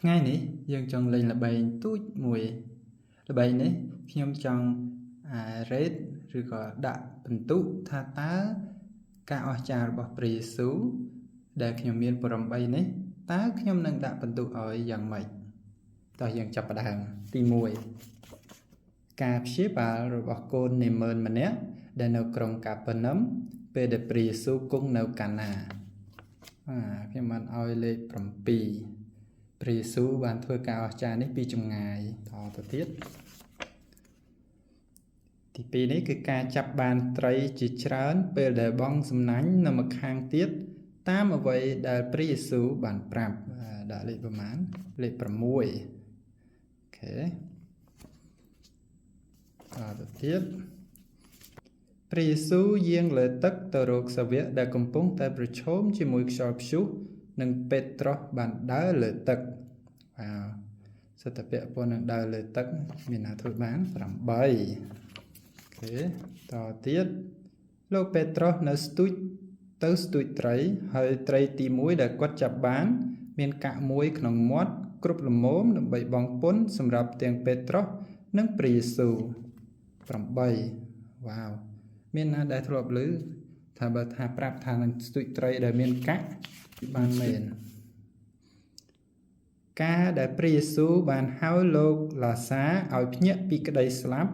ថ្ងៃនេះយើងចង់លេងល្បែងទូចមួយល្បែងនេះខ្ញុំចង់rate ឬក៏ដាក់ពិន្ទុថាតើការអស្ចារ្យរបស់ព្រះយេស៊ូវដែលខ្ញុំមានប្រំ3នេះតើខ្ញុំនឹងដាក់ពិន្ទុឲ្យយ៉ាងម៉េចតោះយើងចាប់ផ្ដើមទី1ការព្យាបាលរបស់កូននាម៉ឺនម្នាក់ដែលនៅក្រុងកាប៉ឺណឹមពេលដែលព្រះយេស៊ូវគង់នៅកាណាខ្ញុំបានឲ្យលេខ7ព្រះយេស៊ូវបានធ្វើការអស្ចារ្យនេះពីចម្ងាយតទៅទៀតទី2នេះគឺការចាប់បានត្រីជាច្រើនពេលដែលបងសំណាញ់នៅម្ខាងទៀតតាមអ្វីដែលព្រះយេស៊ូវបានប្រាប់ដាក់លេខប្រមាណលេខ6អូខេតទៅទៀតព្រះយេស៊ូវយាងលើទឹកទៅរកសាវកដែលកំពុងតែប្រឈមជាមួយខ្យល់ព្យុះនិងពេត្រុសបានដើរលើទឹកសិទ្ធិពាក់ព័ន្ធនឹងដើរលើទឹកមានណាធ្វើបាន8អូខេតទៀតលោកពេត្រុសនៅស្ទូចត្រីហើយត្រីទី1ដែលគាត់ចាប់បានមានកាក់មួយក្នុងមាត់គ្រប់ល្មមដើម្បីបង់ពន្ធសម្រាប់ទាំងពេត្រុសនិងព្រះយេស៊ូវ8វ៉ាវមានណាដែលធ្លាប់ឮថាបើថាប្រាប់ថានឹងស្ទូចត្រីដែលមានកាក់បានមែនការដែលព្រះយេស៊ូវបានហៅលោកឡាសារឲ្យភ្ញាក់ពីក្តីស្លាប់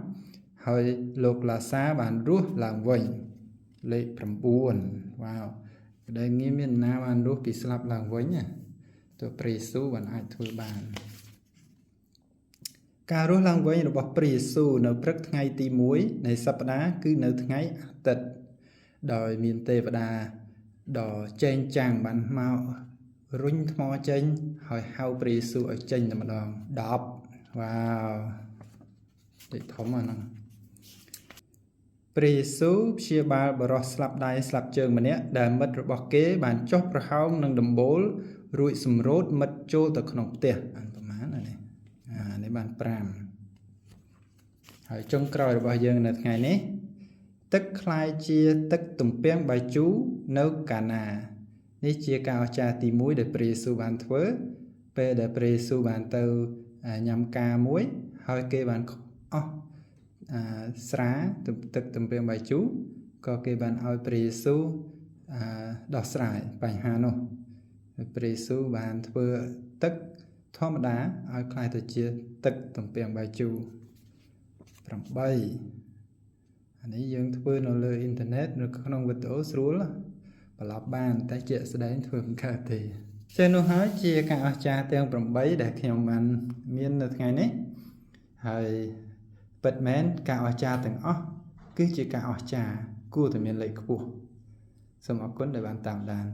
ហើយលោកឡាសារបានរស់ឡើងវិញលេខ9វ៉ាវក្តីងារមានណាបានរស់ពីស្លាប់ឡើងវិញទោះព្រះយេស៊ូវបានអាចធ្វើបានការរស់ឡើងវិញរបស់ព្រះយេស៊ូវនៅព្រឹកថ្ងៃទី1នៃសប្តាហ៍គឺនៅថ្ងៃអាទិត្យដោយមានទេវតាដ៏ចែងចាំងបានមករុញថ្មចេញហើយហៅព្រះយេស៊ូវឲ្យចេញតែម្ដង10វ៉ាវលេខធំហ្នឹងព្រះយេស៊ូវព្យាបាលបរិសស្លាប់ដៃស្លាប់ជើងម្នាក់ដែលមិត្តរបស់គេបានចុះប្រហោងនឹងដំបូលរួចសម្រូតមិត្តចូលទៅក្នុងផ្ទះប្រហែលនេះបាន5ហើយចុងក្រោយរបស់យើងនៅថ្ងៃនេះទឹកคล้ายជាទឹកទំពាំងបាយជូរនៅកាណានេះជាការអស្ចារ្យទី1ដែលព្រះយេស៊ូវបានធ្វើពេលដែលព្រះយេស៊ូវបានទៅញ៉ាំការមួយហើយគេបានអស់ស្រាទឹកទំពាំងបាយជូរក៏គេបានឲ្យព្រះយេស៊ូវដោះស្រាយបញ្ហានោះព្រះយេស៊ូវបានធ្វើទឹកធម្មតាឲ្យคล้ายទៅជាទឹកទំពាំងបាយជូរ8អានេះយើងធ្វើនៅលើអ៊ីនធឺណិតនៅក្នុងវីដេអូស្រួលប្រឡប់បានតែជាក់ស្ដែងធ្វើមិនកើតទេចឹងនោះហើយជាការអស្ចារ្យទាំង8ដែលខ្ញុំបានមាននៅថ្ងៃនេះហើយពិតមែនការអស្ចារ្យទាំងអស់គឺជាការអស្ចារ្យគួរតែមានលេខខ្ពស់សូមអរគុណដែលបានតាមដាន